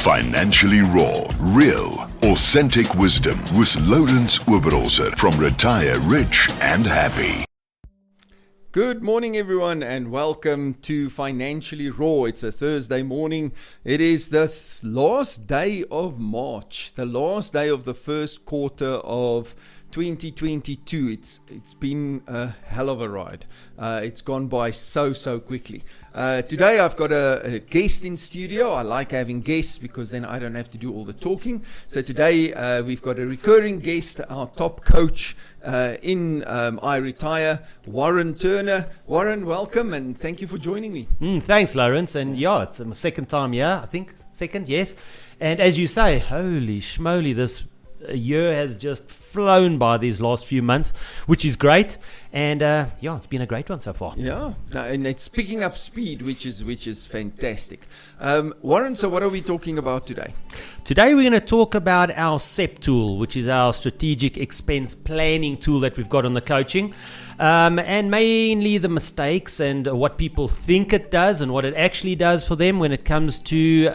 Financially raw, real, authentic wisdom with Lourens Oberholzer from Retire Rich and Happy. Good morning, everyone, and welcome to Financially Raw. It's a Thursday morning. It is the last day of March, the last day of the first quarter of 2022. It's been a hell of a ride. It's gone by so quickly. Today I've got a guest in studio. I like having guests because then I don't have to do all the talking. So today we've got a recurring guest, our top coach in I Retire, Warren Turner. Warren, welcome and thank you for joining me. Thanks, Lourens. And yeah, it's my second time here, I think. Second, yes. And as you say, holy schmoly, this year has just flown by these last few months, which is great. And yeah, it's been a great one so far. Yeah, and it's picking up speed, which is fantastic. Warren, so what are we talking about today? Today we're going to talk about our SEP tool, which is our strategic expense planning tool that we've got on the coaching. And mainly the mistakes and what people think it does and what it actually does for them when it comes to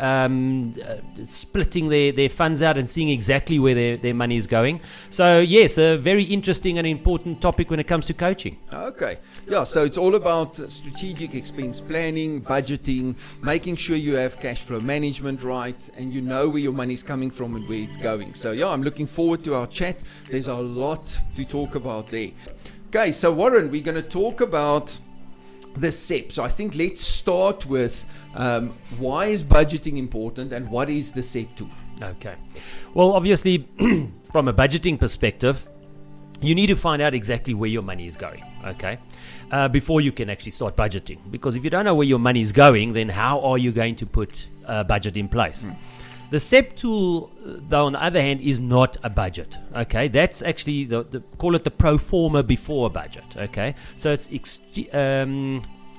splitting their funds out and seeing exactly where their money is going. So yes, a very interesting and important topic when it comes to coaching. Okay. Yeah, so it's all about strategic expense planning, budgeting, making sure you have cash flow management right, and you know where your money's coming from and where it's going. So yeah, I'm looking forward to our chat. There's a lot to talk about there. Okay, so Warren, we're going to talk about the SEP. So I think let's start with why is budgeting important and what is the SEP tool? Okay. Well, obviously, from a budgeting perspective, you need to find out exactly where your money is going, okay, before you can actually start budgeting. Because if you don't know where your money is going, then how are you going to put a budget in place? The SEP tool, though, on the other hand, is not a budget, okay? That's actually, call it the pro forma before a budget, okay? So it's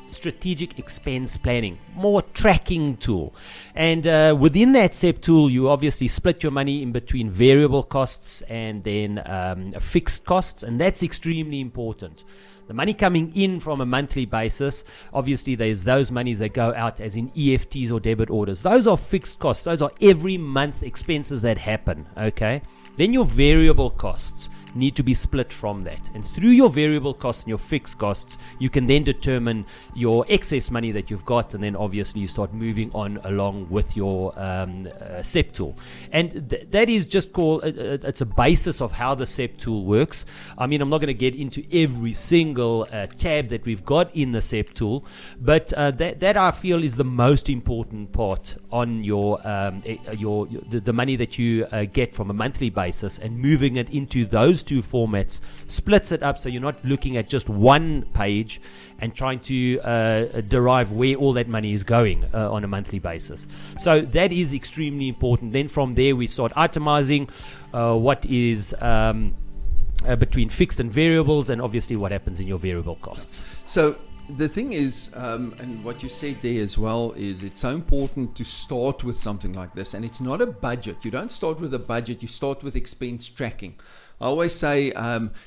strategic expense planning, more tracking tool. And within that SEP tool, you obviously split your money in between variable costs and then fixed costs, and that's extremely important. The money coming in from a monthly basis, obviously there's those monies that go out as in EFTs or debit orders. Those are fixed costs. Those are every month expenses that happen, okay? Then your variable costs need to be split from that. And through your variable costs and your fixed costs, you can then determine your excess money that you've got, and then obviously you start moving on along with your SEP tool. And that is just called, it's a basis of how the SEP tool works. I mean, I'm not going to get into every single tab that we've got in the SEP tool, but that I feel is the most important part on the money that you get from a monthly basis, and moving it into those two formats splits it up so you're not looking at just one page and trying to derive where all that money is going on a monthly basis. So that is extremely important. Then from there we start itemizing what is between fixed and variables, and obviously what happens in your variable costs. So the thing is, and what you said there as well, is it's so important to start with something like this. And it's not a budget. You don't start with a budget, you start with expense tracking. I always say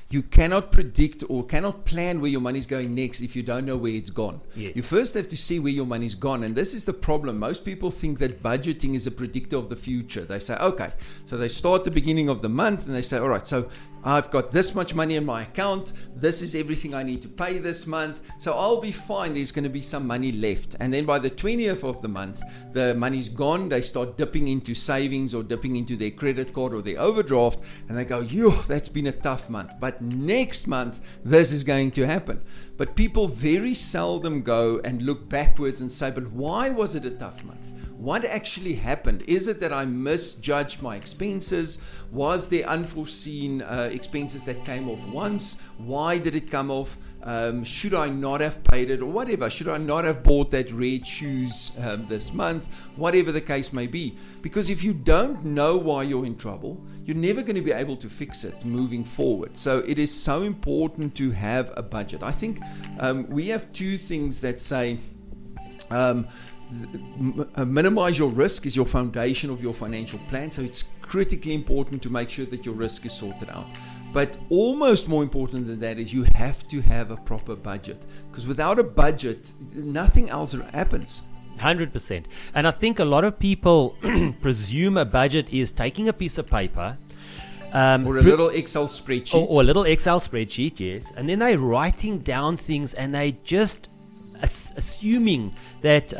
you cannot predict or cannot plan where your money's going next if you don't know where it's gone. Yes. You first have to see where your money's gone. And this is the problem. Most people think that budgeting is a predictor of the future. They say, okay, so they start the beginning of the month and they say, all right, so I've got this much money in my account. This is everything I need to pay this month. So I'll be fine. There's going to be some money left. And then by the 20th of the month, the money's gone. They start dipping into savings or dipping into their credit card or their overdraft. And they go, that's been a tough month. But next month, this is going to happen. But people very seldom go and look backwards and say, but why was it a tough month? What actually happened? Is it that I misjudged my expenses? Was there unforeseen expenses that came off once? Why did it come off? Should I not have paid it or whatever? Should I not have bought that red shoes this month? Whatever the case may be. Because if you don't know why you're in trouble, you're never going to be able to fix it moving forward. So it is so important to have a budget. I think we have two things that say minimize your risk is your foundation of your financial plan. So it's critically important to make sure that your risk is sorted out. But almost more important than that is you have to have a proper budget, because without a budget, nothing else happens. 100%. And I think a lot of people presume a budget is taking a piece of paper, or a little Excel spreadsheet. Or a little Excel spreadsheet, yes. And then they're writing down things and they just assuming that,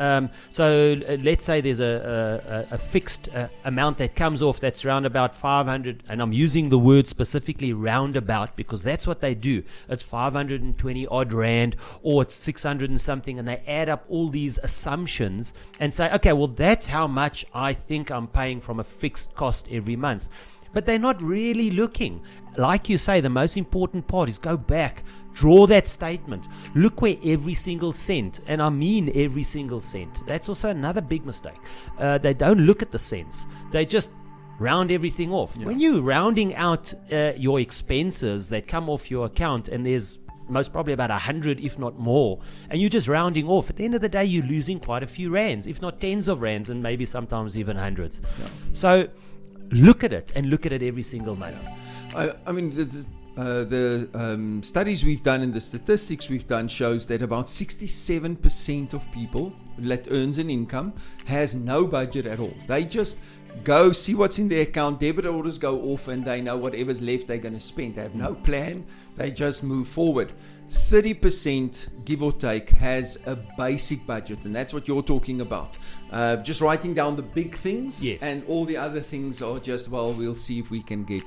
let's say there's a fixed amount that comes off that's around about 500, and I'm using the word specifically roundabout because that's what they do. It's 520 odd rand, or it's 600 and something, and they add up all these assumptions and say, okay, well, that's how much I think I'm paying from a fixed cost every month. But they're not really looking. Like you say, the most important part is go back, draw that statement, look where every single cent, and I mean every single cent. That's also another big mistake. They don't look at the cents. They just round everything off. Yeah. When you're rounding out your expenses that come off your account, and there's most probably about 100, if not more, and you're just rounding off, at the end of the day, you're losing quite a few rands, if not tens of rands, and maybe sometimes even hundreds. Yeah. So look at it, and look at it every single month. I mean, the studies we've done and the statistics we've done shows that about 67% of people that earns an income has no budget at all. They just go see what's in their account, debit orders go off, and they know whatever's left they're going to spend. They have no plan, they just move forward. 30%, give or take, has a basic budget, and that's what you're talking about. Just writing down the big things, yes. And all the other things are just, well, we'll see if we can get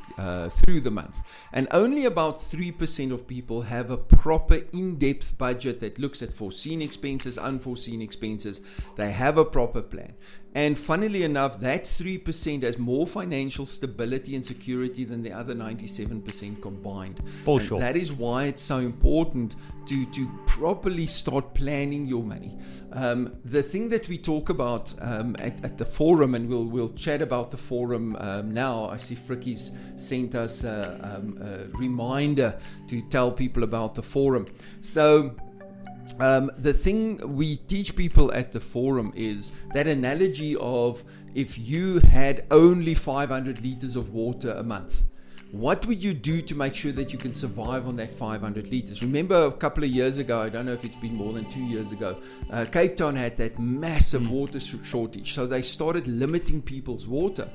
through the month. And only about 3% of people have a proper in-depth budget that looks at foreseen expenses, unforeseen expenses. They have a proper plan. And funnily enough, that 3% has more financial stability and security than the other 97% combined. For sure. That is why it's so important to properly start planning your money. The thing that we talk about at the forum, and we'll chat about the forum now. I see Fricky's sent us a reminder to tell people about the forum. So the thing we teach people at the forum is that analogy of if you had only 500 liters of water a month, what would you do to make sure that you can survive on that 500 liters? Remember a couple of years ago, I don't know if it's been more than 2 years ago, Cape Town had that massive water shortage. So they started limiting people's water.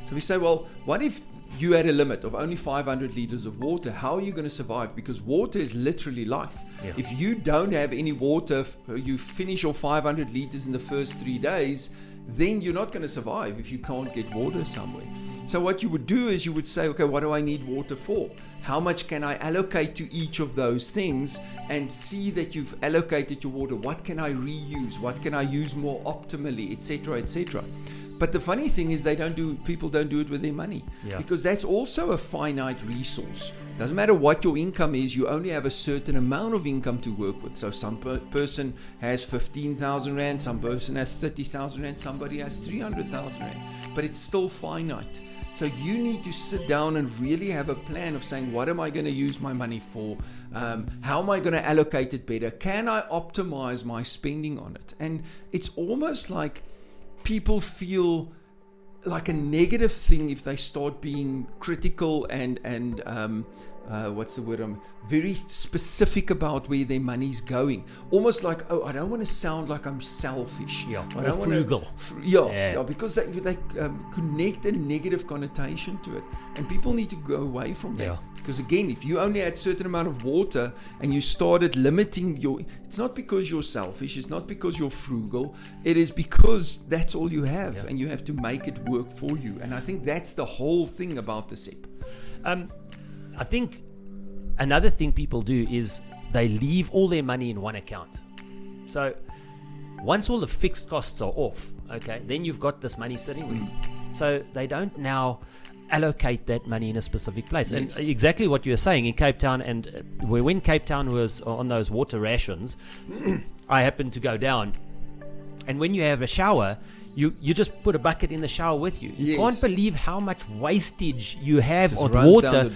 So we say, well, what if you had a limit of only 500 liters of water? How are you going to survive? Because water is literally life. Yeah. If you don't have any water, you finish your 500 liters in the first 3 days, then you're not going to survive if you can't get water somewhere. So what you would do is you would say, okay, what do I need water for? How much can I allocate to each of those things, and see that you've allocated your water? What can I reuse? What can I use more optimally, etc., etc.? But the funny thing is people don't do it with their money, because that's also a finite resource. Doesn't matter what your income is, you only have a certain amount of income to work with. So some person has 15,000 Rand, some person has 30,000 Rand, somebody has 300,000 Rand, but it's still finite. So you need to sit down and really have a plan of saying, what am I going to use my money for? How am I going to allocate it better? Can I optimize my spending on it? And it's almost like people feel like a negative thing if they start being critical and what's the word? Very specific about where their money's going. Almost like, I don't want to sound like I'm selfish. Yeah, I don't frugal. Because they connect a negative connotation to it. And people need to go away from that. Yeah. Because again, if you only had a certain amount of water and you started limiting it's not because you're selfish, it's not because you're frugal, it is because that's all you have, and you have to make it work for you. And I think that's the whole thing about the SEP. I think another thing people do is they leave all their money in one account. So once all the fixed costs are off, okay, then you've got this money sitting with you. So they don't now allocate that money in a specific place. Yes. And exactly what you were saying in Cape Town, and when Cape Town was on those water rations, I happened to go down, and when you have a shower, you just put a bucket in the shower with you. You can't believe how much wastage you have just on water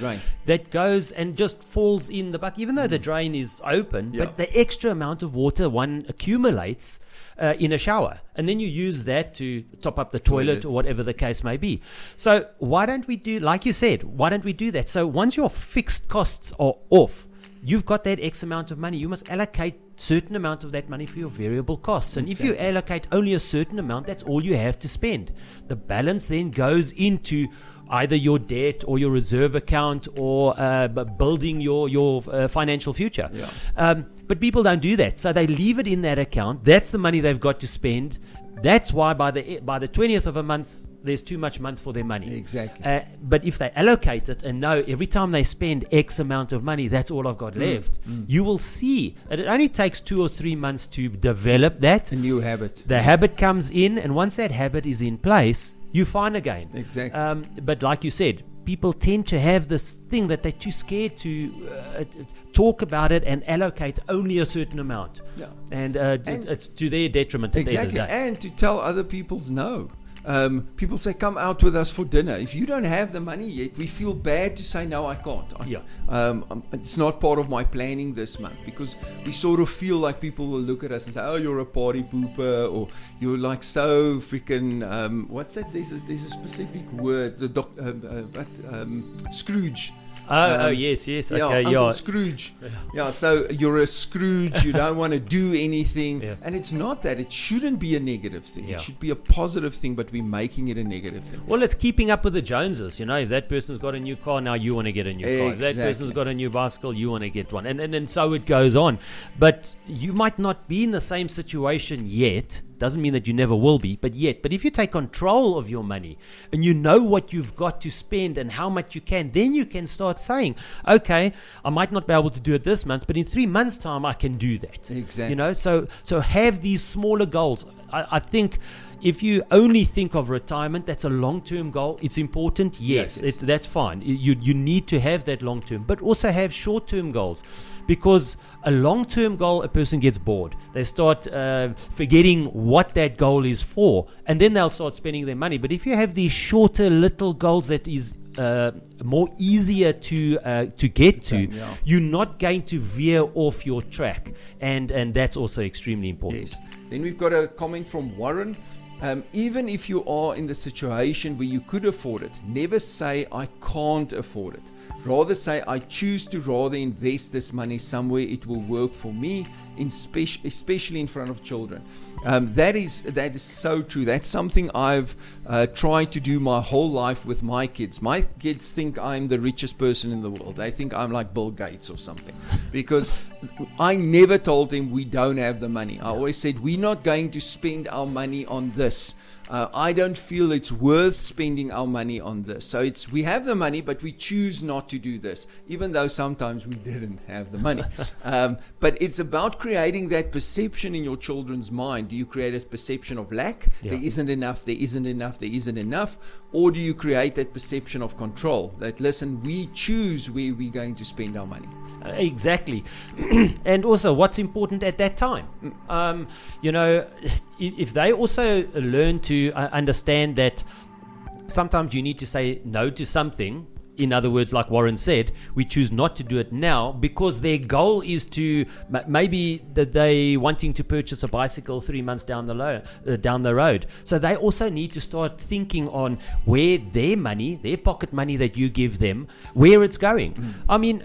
that goes and just falls in the bucket, even though the drain is open, but the extra amount of water one accumulates in a shower. And then you use that to top up the toilet or whatever the case may be. So why don't we do, like you said, why don't we do that? So once your fixed costs are off, you've got that X amount of money. You must allocate certain amount of that money for your variable costs. And if you allocate only a certain amount, that's all you have to spend. The balance then goes into either your debt or your reserve account or building your financial future. But people don't do that. So they leave it in that account. That's the money they've got to spend. That's why by the 20th of a month, there's too much month for their money. Exactly. But if they allocate it and know every time they spend X amount of money, that's all I've got left, you will see that it only takes 2 or 3 months to develop that. A new habit. The habit comes in, and once that habit is in place, you're fine again. Exactly. But like you said, people tend to have this thing that they're too scared to talk about it and allocate only a certain amount. Yeah. And it's to their detriment at the end of the day. And to tell other people no. People say, come out with us for dinner. If you don't have the money yet, we feel bad to say, no, I can't. It's not part of my planning this month, because we sort of feel like people will look at us and say, oh, you're a party pooper, or you're like so freaking, what's that? There's a specific word, Scrooge. Yes. Okay, Uncle Scrooge. So you're a Scrooge. You don't want to do anything, and it's not that. It shouldn't be a negative thing. It should be a positive thing, but we're making it a negative thing. Well, it's keeping up with the Joneses. If that person's got a new car, now you want to get a new car. If that person's got a new bicycle, you want to get one, and so it goes on. But you might not be in the same situation yet. Doesn't mean that you never will be, but if you take control of your money and you know what you've got to spend and how much you can, then you can start saying, okay, I might not be able to do it this month, but in 3 months' time I can do that. Exactly. So have these smaller goals. I think if you only think of retirement, that's a long-term goal. It's important, yes. That's fine. You need to have that long-term, but also have short-term goals. Because a long-term goal, a person gets bored. They start forgetting what that goal is for, and then they'll start spending their money. But if you have these shorter little goals that is more easier to get to, you're not going to veer off your track, and that's also extremely important. Yes. Then we've got a comment from Warren. Even if you are in the situation where you could afford it, never say I can't afford it. Rather say, I choose to rather invest this money somewhere it will work for me, especially in front of children. That is so true. That's something I've tried to do my whole life with my kids. My kids think I'm the richest person in the world. They think I'm like Bill Gates or something, because I never told them we don't have the money. I always said, we're not going to spend our money on this. I don't feel it's worth spending our money on this. So we have the money, but we choose not to do this, even though sometimes we didn't have the money. But it's about creating that perception in your children's mind. Do you create a perception of lack? There isn't enough, there isn't enough, there isn't enough. Or do you create that perception of control? That, listen, we choose where we're going to spend our money. Exactly. And also what's important at that time. If they also learn to understand that sometimes you need to say no to something. In other words, like Warren said, we choose not to do it now because their goal is to maybe that they wanting to purchase a bicycle 3 months down the road. So they also need to start thinking on where their money, their pocket money that you give them, where it's going. I mean,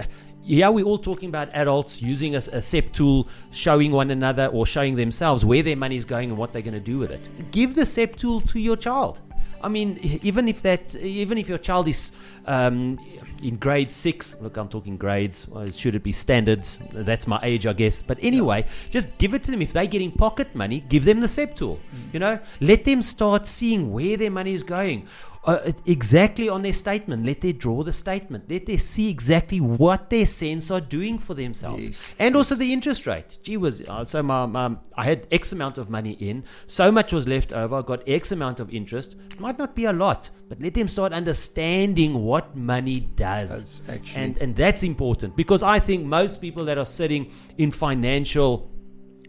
we're all talking about adults using a SEP tool, showing one another or showing themselves where their money is going and what they're going to do with it. Give the SEP tool to your child. I mean, even if your child is in grade 6, look, I'm talking grades, should it be standards? That's my age, I guess. But anyway, just give it to them. If they're getting pocket money, give them the SEP tool. Let them start seeing where their money is going. Exactly on their statement. Let them draw the statement. Let them see exactly what their cents are doing for themselves. And also the interest rate. Gee whiz, so I had X amount of money in, so much was left over, I got X amount of interest. It might not be a lot, but let them start understanding what money does. And that's important, because I think most people that are sitting in financial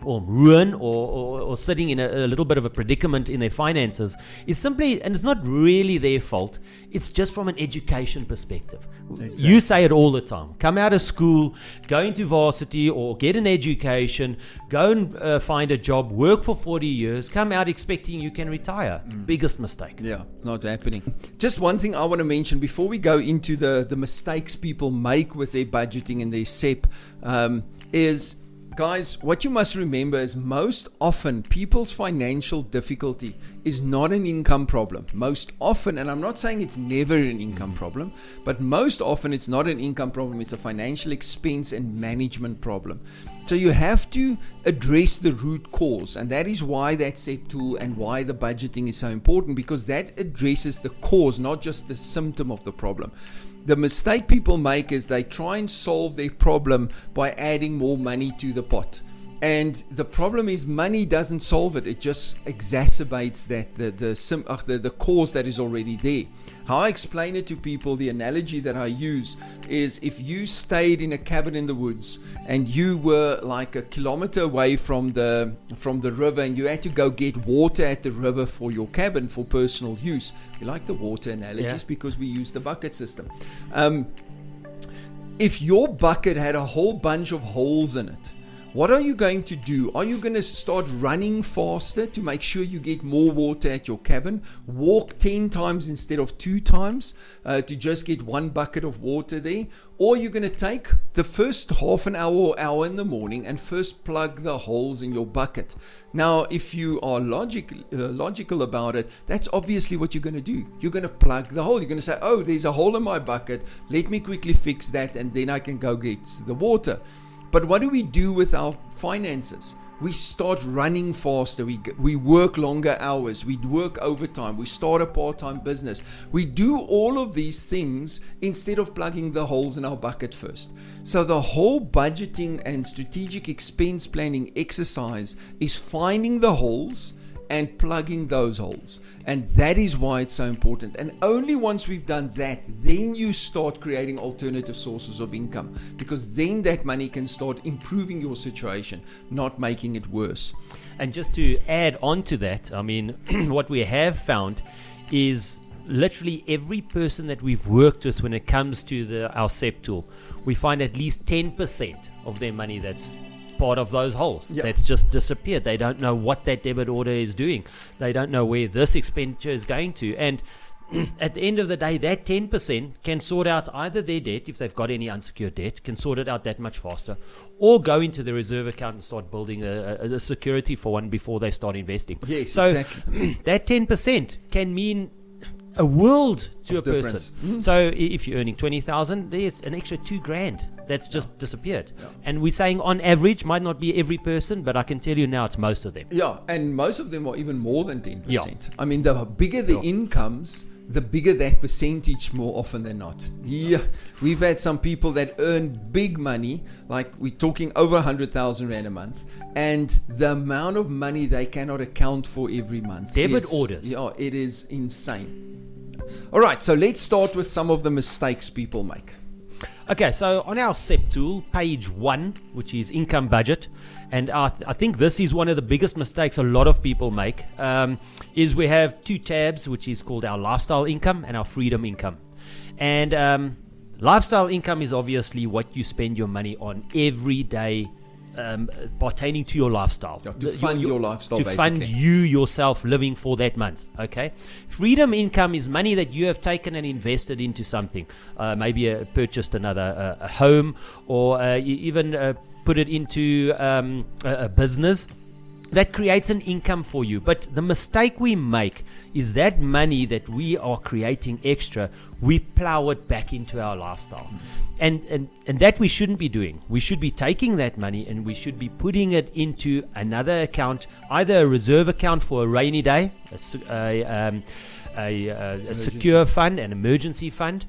or ruin or sitting in a little bit of a predicament in their finances is simply, and it's not really their fault, it's just from an education perspective. Exactly. You say it all the time. Come out of school, go into varsity or get an education, go and find a job, work for 40 years, come out expecting you can retire. Biggest mistake. Yeah, not happening. Just one thing I want to mention before we go into the mistakes people make with their budgeting and their SEP is, guys, what you must remember is most often people's financial difficulty is not an income problem. Most often, and I'm not saying it's never an income problem, but most often it's not an income problem. It's a financial expense and management problem. So you have to address the root cause, and that is why that SEP tool and why the budgeting is so important, because that addresses the cause, not just the symptom of the problem. The mistake people make is they try and solve their problem by adding more money to the pot. And the problem is money doesn't solve it. It just exacerbates that the cause that is already there. How I explain it to people, the analogy that I use is, if you stayed in a cabin in the woods and you were like a kilometer away from the river, and you had to go get water at the river for your cabin for personal use. We like the water analogies because we use the bucket system. If your bucket had a whole bunch of holes in it, what are you going to do? Are you going to start running faster to make sure you get more water at your cabin? Walk 10 times instead of 2 times to just get one bucket of water there? Or you're going to take the first half an hour or hour in the morning and first plug the holes in your bucket. Now, if you are logical about it, that's obviously what you're going to do. You're going to plug the hole. You're going to say, oh, there's a hole in my bucket. Let me quickly fix that, and then I can go get the water. But what do we do with our finances? We start running faster. We work longer hours. We work overtime. We start a part-time business. We do all of these things instead of plugging the holes in our bucket first. So the whole budgeting and strategic expense planning exercise is finding the holes and plugging those holes. And that is why it's so important. And only once we've done that, then you start creating alternative sources of income, because then that money can start improving your situation, not making it worse. And just to add on to that, I mean, what we have found is literally every person that we've worked with when it comes to our SEP tool, we find at least 10% of their money that's part of those holes that's just disappeared. They don't know what that debit order is doing. They don't know where this expenditure is going to. And at the end of the day, that 10% can sort out either their debt, if they've got any unsecured debt, can sort it out that much faster, or go into the reserve account and start building a security for one before they start investing. Yes, so exactly. That 10% can mean a world to a difference. person. So if you're earning 20,000, there's an extra $2,000 that's just disappeared. And we're saying on average, might not be every person, but I can tell you now it's most of them. Yeah, and most of them are even more than 10%. I mean, the bigger the incomes, the bigger that percentage more often than not. Yeah, we've had some people that earn big money, like we're talking over 100,000 Rand a month, and the amount of money they cannot account for every month. Debit orders. Yeah, it is insane. All right, so let's start with some of the mistakes people make. Okay, so on our SEP tool, page 1, which is income budget, and I think this is one of the biggest mistakes a lot of people make, is we have 2 tabs, which is called our lifestyle income and our freedom income. And lifestyle income is obviously what you spend your money on every day, pertaining to your lifestyle. To fund your lifestyle, basically. To fund you yourself living for that month, okay? Freedom income is money that you have taken and invested into something. Maybe purchased another a home, or you even put it into a business. That creates an income for you. But the mistake we make is that money that we are creating extra, we plow it back into our lifestyle. And that we shouldn't be doing. We should be taking that money and we should be putting it into another account, either a reserve account for a rainy day, a secure fund, an emergency fund,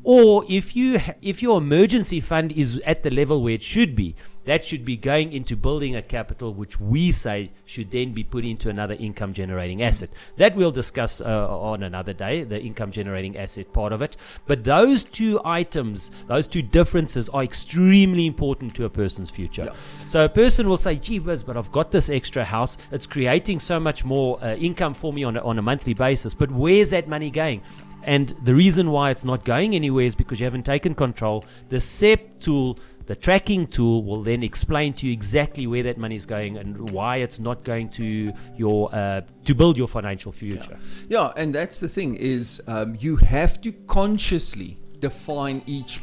Or if your emergency fund is at the level where it should be, that should be going into building a capital, which we say should then be put into another income generating asset. That we'll discuss on another day, the income generating asset part of it. But those two items, those two differences are extremely important to a person's future. Yeah. So a person will say, gee whiz, but I've got this extra house. It's creating so much more income for me on a monthly basis. But where's that money going? And the reason why it's not going anywhere is because you haven't taken control. The SEP tool, the tracking tool, will then explain to you exactly where that money is going and why it's not going to your to build your financial future. Yeah, and that's the thing is you have to consciously define each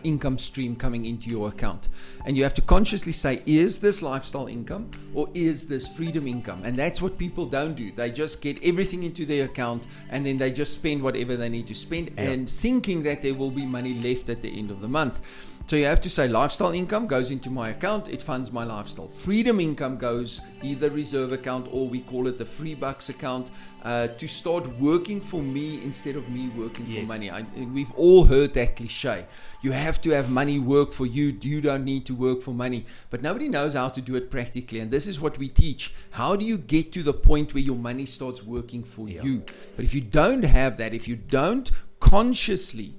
income stream coming into your account, and you have to consciously say, is this lifestyle income or is this freedom income? And that's what people don't do. They just get everything into their account and then they just spend whatever they need to spend, and thinking that there will be money left at the end of the month. So you have to say lifestyle income goes into my account, it funds my lifestyle. Freedom income goes either reserve account, or we call it the free bucks account, to start working for me instead of me working for money. We've all heard that cliche. You have to have money work for you. You don't need to work for money. But nobody knows how to do it practically. And this is what we teach. How do you get to the point where your money starts working for you? But if you don't have that, if you don't consciously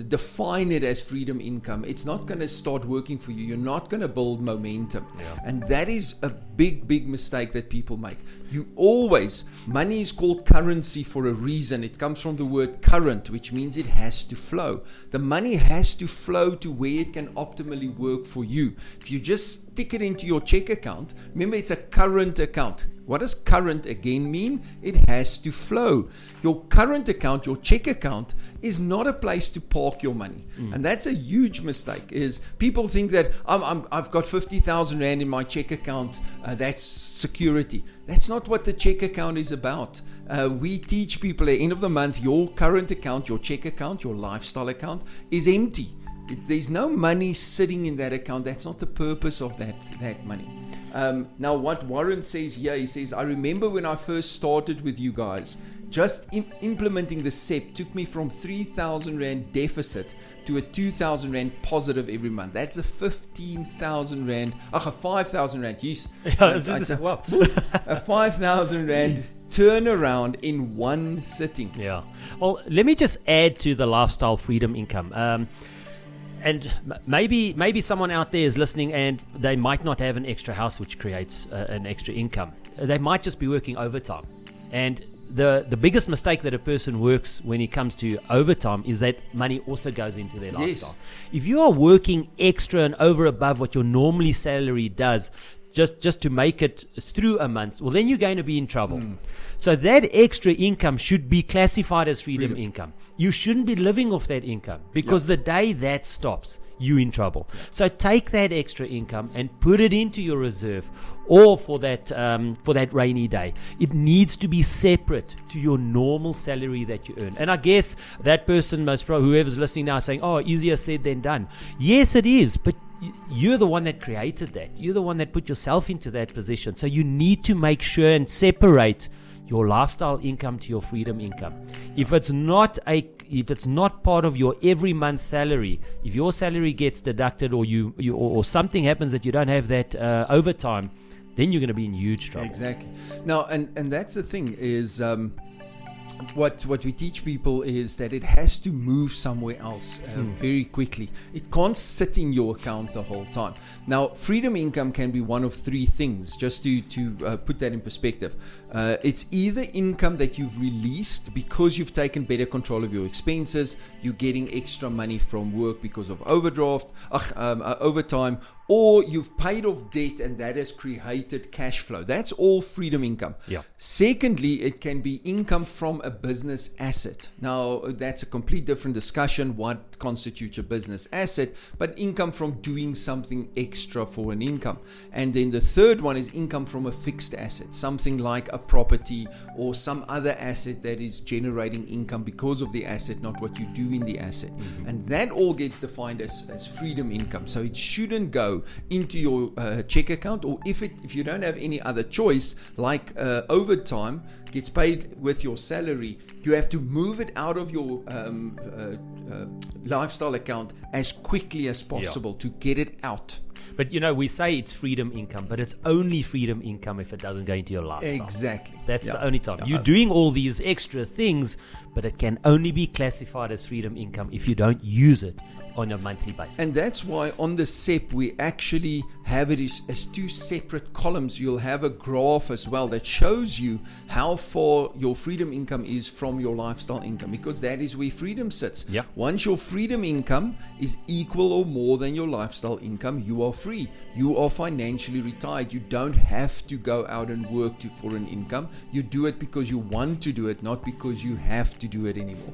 define it as freedom income, it's not going to start working for you. You're not going to build momentum. And that is a big mistake that people make. Money is called currency for a reason. It comes from the word current, which means it has to flow. The money has to flow to where it can optimally work for you. If you just stick it into your check account, remember it's a current account. What does current again mean? It has to flow. Your current account, your check account, is not a place to park your money. And that's a huge mistake. Is people think that I've got 50,000 Rand in my check account, that's security. That's not what the check account is about. We teach people at the end of the month, your current account, your check account, your lifestyle account is empty. There's no money sitting in that account. That's not the purpose of that money. Now what Warren says here, he says, I remember when I first started with you guys, just implementing the SEP took me from 3,000 Rand deficit to a 2,000 Rand positive every month. That's a 15,000 Rand, a 5,000 Rand, yes. Wow. A 5,000 Rand turnaround in one sitting. Yeah. Well, let me just add to the lifestyle freedom income. And maybe someone out there is listening and they might not have an extra house which creates an extra income. They might just be working overtime. And the biggest mistake that a person works when it comes to overtime is that money also goes into their lifestyle. If you are working extra and over above what your normally salary does, just to make it through a month, well, then you're going to be in trouble. So that extra income should be classified as freedom income. You shouldn't be living off that income, because the day that stops, you're in trouble. So take that extra income and put it into your reserve, or for that rainy day. It needs to be separate to your normal salary that you earn. And I guess that person, whoever's listening now, is saying, oh, easier said than done. Yes, it is, but you're the one that created that. You're the one that put yourself into that position. So you need to make sure and separate your lifestyle income to your freedom income. If it's not part of your every month salary, if your salary gets deducted, or something happens that you don't have that overtime, then you're going to be in huge trouble. Exactly. Now, and that's the thing is. What we teach people is that it has to move somewhere else very quickly. It can't sit in your account the whole time. Now, freedom income can be one of three things, just to put that in perspective. It's either income that you've released because you've taken better control of your expenses, you're getting extra money from work because of overtime, or you've paid off debt and that has created cash flow. That's all freedom income. Yeah. Secondly, it can be income from a business asset. Now, that's a complete different discussion, what constitutes a business asset, but income from doing something extra for an income. And then the third one is income from a fixed asset, something like a property or some other asset that is generating income because of the asset, not what you do in the asset. And that all gets defined as freedom income. So it shouldn't go into your check account, or if you don't have any other choice, like overtime gets paid with your salary, you have to move it out of your lifestyle account as quickly as possible to get it out. But we say it's freedom income, but it's only freedom income if it doesn't go into your lifestyle. Exactly. That's the only time. You're doing all these extra things, but it can only be classified as freedom income if you don't use it on a monthly basis. And that's why on the SEP we actually have it as two separate columns. You'll have a graph as well that shows you how far your freedom income is from your lifestyle income, because that is where freedom sits. Yeah. Once your freedom income is equal or more than your lifestyle income, you are free. You are financially retired. You don't have to go out and work for an income. You do it because you want to do it, not because you have to do it anymore.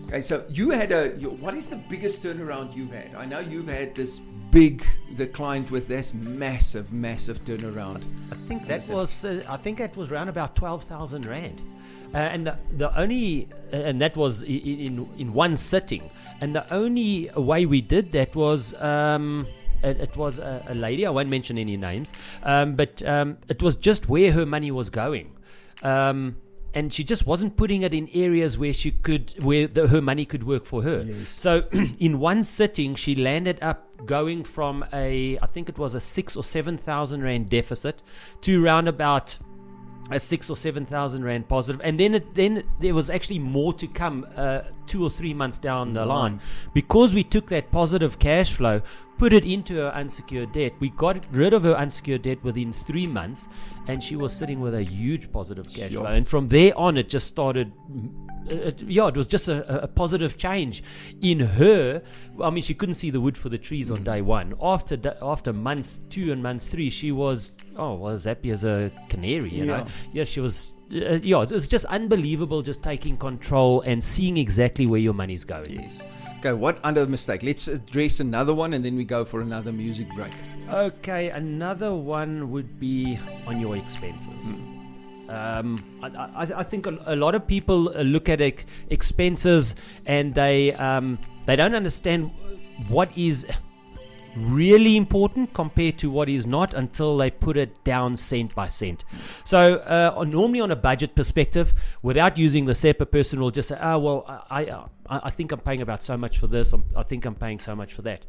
Okay, so you had what is the biggest turnaround you've had? I know you've had the client with this massive turnaround. I think that was around about 12,000 rand. And that was in one sitting. And the only way we did that was, it was a lady, I won't mention any names, but it was just where her money was going. And she just wasn't putting it in areas where her money could work for her. Yes. So in one sitting, she landed up going from I think it was a 6,000 or 7,000 rand deficit to round about a 6,000 or 7,000 rand positive, and then there was actually more to come 2 or 3 months down the line, because we took that positive cash flow, put it into her unsecured debt. We got rid of her unsecured debt within 3 months, and she was sitting with a huge positive cash flow. And from there on, it just started. It was just a positive change in her. I mean, she couldn't see the wood for the trees on day one. After month 2 and month 3, she was as happy as a canary. You know, she was. It was just unbelievable, just taking control and seeing exactly where your money's going. Yes. Okay, what other mistake? Let's address another one, and then we go for another music break. Okay, another one would be on your expenses. I think a lot of people look at expenses and they don't understand what is really important compared to what is not until they put it down cent by cent. So normally on a budget perspective, without using the SEP, a person will just say, I think I'm paying about so much for this, I think I'm paying so much for that.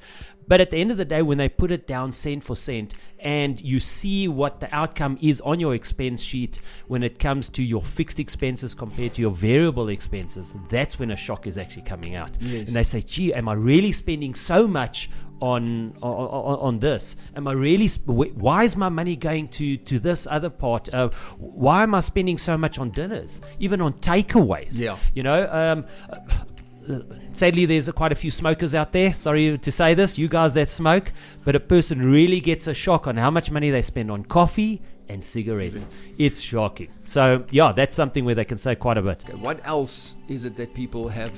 But at the end of the day, when they put it down cent for cent and you see what the outcome is on your expense sheet when it comes to your fixed expenses compared to your variable expenses, that's when a shock is actually coming out. Yes. And they say, gee, am I really spending so much on this? Am I really? Why is my money going to this other part? Why am I spending so much on dinners, even on takeaways? Yeah. Sadly, there's quite a few smokers out there. Sorry to say this, you guys that smoke, but a person really gets a shock on how much money they spend on coffee and cigarettes. It's shocking. So that's something where they can say quite a bit. Okay, what else is it that people have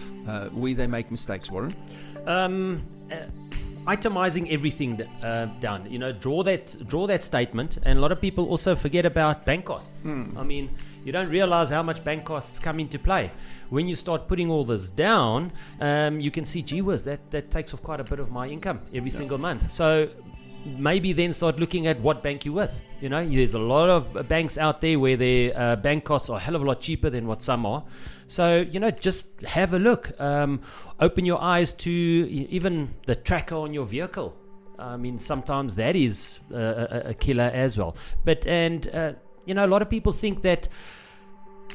where they make mistakes, Warren? Itemizing everything down. Draw that statement, and a lot of people also forget about bank costs. I mean, you don't realize how much bank costs come into play. When you start putting all this down, you can see, gee whiz, that takes off quite a bit of my income every single month. So maybe then start looking at what bank you're with. There's a lot of banks out there where their bank costs are a hell of a lot cheaper than what some are. So, just have a look. Open your eyes to even the tracker on your vehicle. I mean, sometimes that is a killer as well. But, a lot of people think that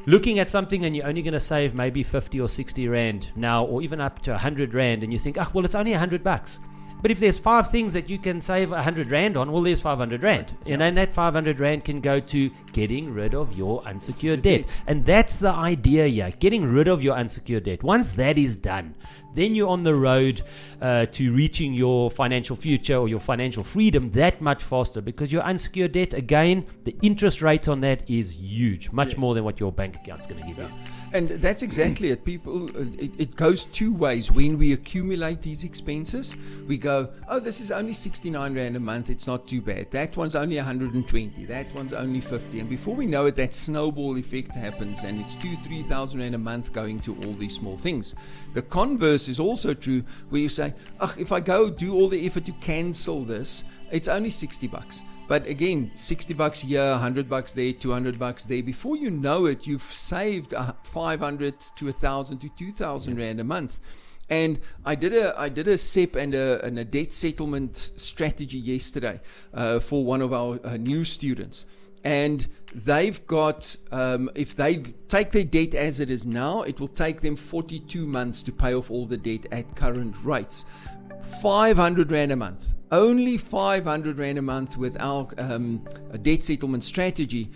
looking at something and you're only going to save maybe 50 or 60 rand now, or even up to 100 rand, and you think, it's only $100. But if there's 5 things that you can save 100 rand on, well, there's 500 rand. Right. And that 500 rand can go to getting rid of your unsecured debt. And that's the idea here, getting rid of your unsecured debt. Once that is done, then you're on the road to reaching your financial future or your financial freedom that much faster, because your unsecured debt, again, the interest rate on that is huge, much more than what your bank account's going to give you. And that's exactly it. People, it goes 2 ways. When we accumulate these expenses, we go, this is only 69 rand a month, it's not too bad. That one's only 120, that one's only 50. And before we know it, that snowball effect happens, and it's 2,000-3,000 rand a month going to all these small things. The converse is also true, where you say, if I go do all the effort to cancel this, It's only $60. But again, $60 here, $100 there, $200 there. Before you know it, you've saved 500 to 1,000 to 2,000 Rand a month. And I did a SEP and a debt settlement strategy yesterday for one of our new students. And they've got, if they take their debt as it is now, it will take them 42 months to pay off all the debt at current rates. 500 Rand a month. Only 500 Rand a month with our debt settlement strategy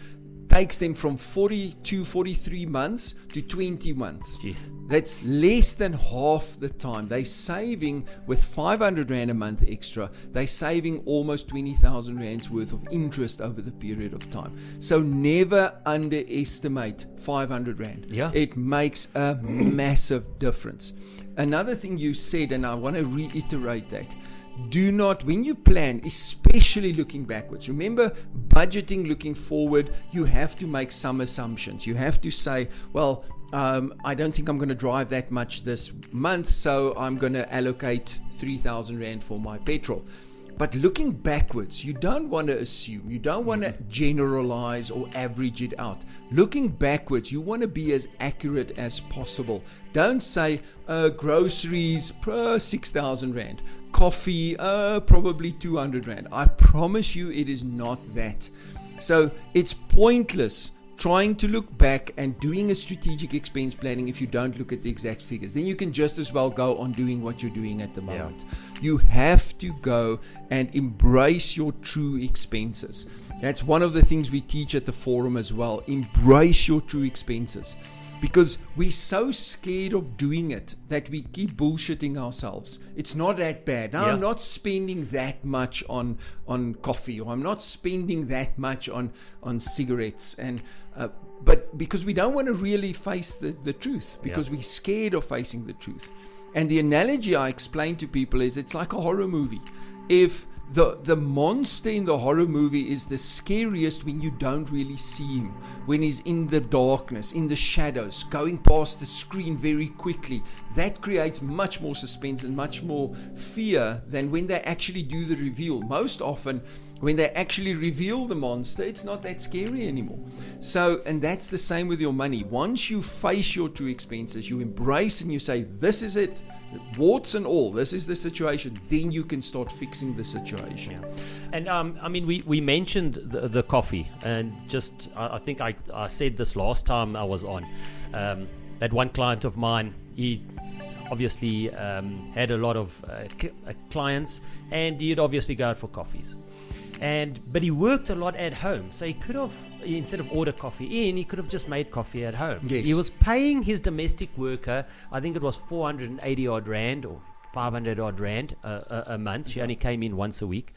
takes them from 43 months to 20 months. Jeez. That's less than half the time. They're saving, with 500 Rand a month extra, they're saving almost 20,000 Rands worth of interest over the period of time. So never underestimate 500 Rand. Yeah. It makes a massive difference. Another thing you said, and I want to reiterate that, do not, when you plan, especially looking backwards, remember, budgeting looking forward, you have to make some assumptions. You have to say, well, I don't think I'm going to drive that much this month, so I'm going to allocate 3,000 Rand for my petrol. But looking backwards, you don't want to assume, you don't want to generalize or average it out. Looking backwards, you want to be as accurate as possible. Don't say groceries, 6,000 Rand. Coffee, probably 200 Rand. I promise you it is not that. So it's pointless trying to look back and doing a strategic expense planning if you don't look at the exact figures. Then you can just as well go on doing what you're doing at the moment. You have to go and embrace your true expenses. That's one of the things we teach at the forum as well. Embrace your true expenses. Because we're so scared of doing it that we keep bullshitting ourselves. It's not that bad. Now, I'm not spending that much on coffee, or I'm not spending that much on cigarettes. And but because we don't want to really face the truth, because we're scared of facing the truth. And the analogy I explain to people is it's like a horror movie. If the monster in the horror movie is the scariest when you don't really see him, when he's in the darkness, in the shadows, going past the screen very quickly. That creates much more suspense and much more fear than when they actually do the reveal. Most often, when they actually reveal the monster, it's not that scary anymore. So, and that's the same with your money. Once you face your true expenses, you embrace and you say, this is it, warts and all, this is the situation, then you can start fixing the situation. And I mean, we mentioned the coffee, and just I think I said this last time I was on, that one client of mine, he obviously had a lot of clients, and he'd obviously go out for coffees. But he worked a lot at home, so he could have, instead of order coffee in, he could have just made coffee at home. He was paying his domestic worker, I think it was 480 odd Rand or 500 odd Rand a month. She only came in once a week.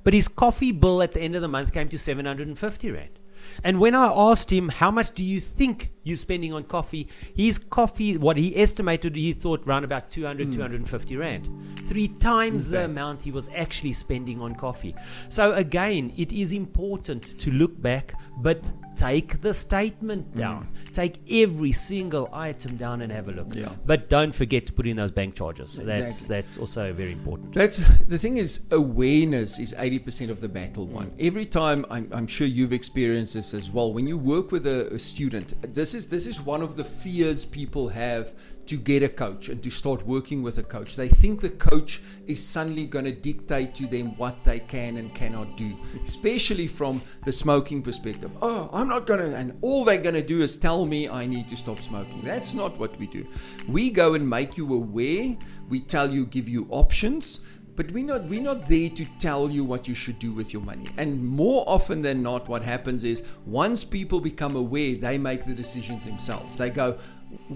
But his coffee bill at the end of the month came to 750 Rand. And when I asked him, how much do you think you're spending on coffee? His coffee, what he estimated, he thought around about 250 Rand. 3 times the amount he was actually spending on coffee. So again, it is important to look back, but take the statement down. Take every single item down and have a look. But don't forget to put in those bank charges. That's also very important. That's the thing is, awareness is 80% of the battle won. Every time, I'm sure you've experienced this as well, when you work with a student, this is one of the fears people have to get a coach and to start working with a coach. They think the coach is suddenly going to dictate to them what they can and cannot do, especially from the smoking perspective. Oh, I'm not going to, and all they're going to do is tell me I need to stop smoking. That's not what we do. We go and make you aware. We tell you, give you options. But we're not there to tell you what you should do with your money. And more often than not, what happens is once people become aware, they make the decisions themselves. They go,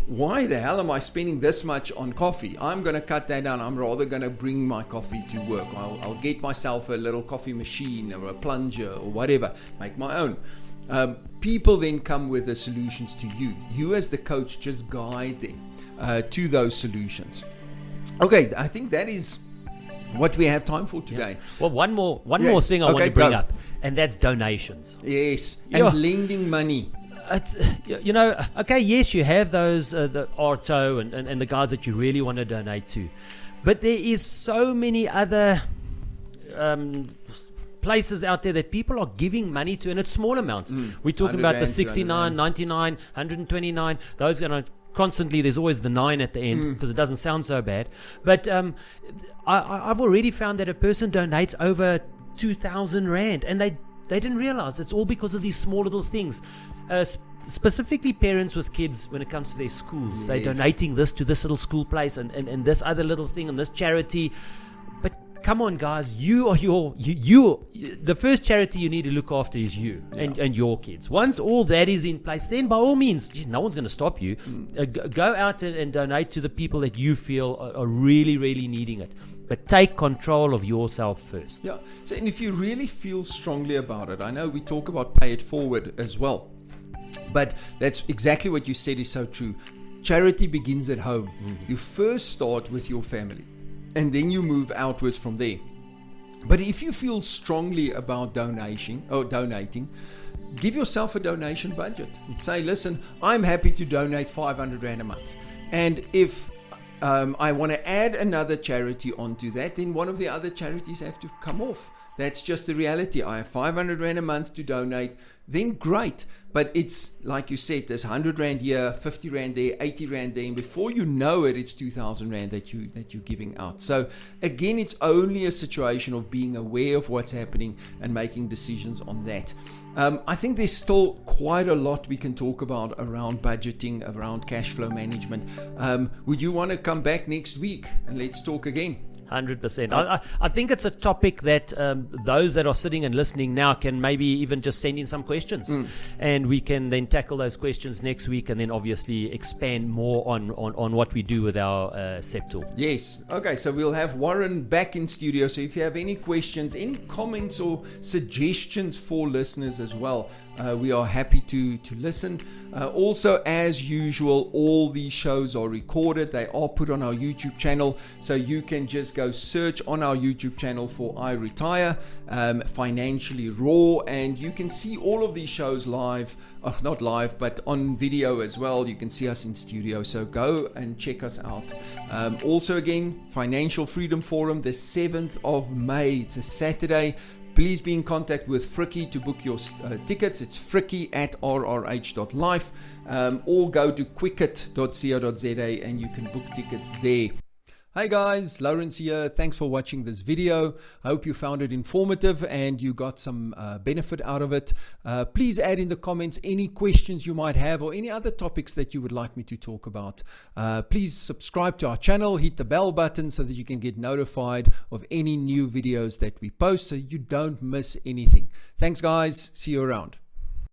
why the hell am I spending this much on coffee? I'm going to cut that down. I'm rather going to bring my coffee to work. I'll get myself a little coffee machine or a plunger or whatever, make my own. People then come with the solutions to you. You as the coach just guide them to those solutions. Okay, I think that is what we have time for today. Well, one more thing I want to bring up, and that's donations. Yes, and lending money. Yes, you have those, the Arto and the guys that you really want to donate to. But there is so many other places out there that people are giving money to, and it's small amounts. We're talking about the 69, 99, 129. Those are constantly, there's always the 9 at the end because it doesn't sound so bad. But I've already found that a person donates over 2,000 Rand, and they didn't realize it's all because of these small little things. Specifically parents with kids, when it comes to their schools, they're donating this to this little school place and this other little thing and this charity. But come on, guys, you are the first charity you need to look after is you and your kids. Once all that is in place, then by all means, no one's going to stop you. Go out and donate to the people that you feel are really, really needing it. But take control of yourself first. Yeah. So, and if you really feel strongly about it, I know we talk about pay it forward as well, but that's exactly what you said is so true. Charity begins at home. You first start with your family, and then you move outwards from there. But if you feel strongly about donating, give yourself a donation budget. Say, listen, I'm happy to donate 500 Rand a month. And if I want to add another charity onto that, then one of the other charities have to come off. That's just the reality. I have 500 Rand a month to donate, then great. But it's like you said, there's 100 Rand here, 50 Rand there, 80 Rand there, and before you know it, it's 2,000 Rand that you're giving out. So again, it's only a situation of being aware of what's happening and making decisions on that. I think there's still quite a lot we can talk about around budgeting, around cash flow management. Would you want to come back next week and let's talk again? 100%. I think it's a topic that those that are sitting and listening now can maybe even just send in some questions, and we can then tackle those questions next week, and then obviously expand more on what we do with our SEP tool. Yes. Okay, so we'll have Warren back in studio. So if you have any questions, any comments or suggestions for listeners as well, we are happy to listen. Also, as usual, all these shows are recorded. They are put on our YouTube channel. So you can just go search on our YouTube channel for I Retire, Financially Raw, and you can see all of these shows live. Not live, but on video as well. You can see us in studio. So go and check us out. Also, again, Financial Freedom Forum, the 7th of May. It's a Saturday. Please be in contact with Frikkie to book your tickets. It's frikkie@rrh.life, or go to quicket.co.za and you can book tickets there. Hi guys, Lourens here. Thanks for watching this video. I hope you found it informative and you got some benefit out of it. Please add in the comments any questions you might have or any other topics that you would like me to talk about. Please subscribe to our channel, hit the bell button so that you can get notified of any new videos that we post so you don't miss anything. Thanks guys, see you around.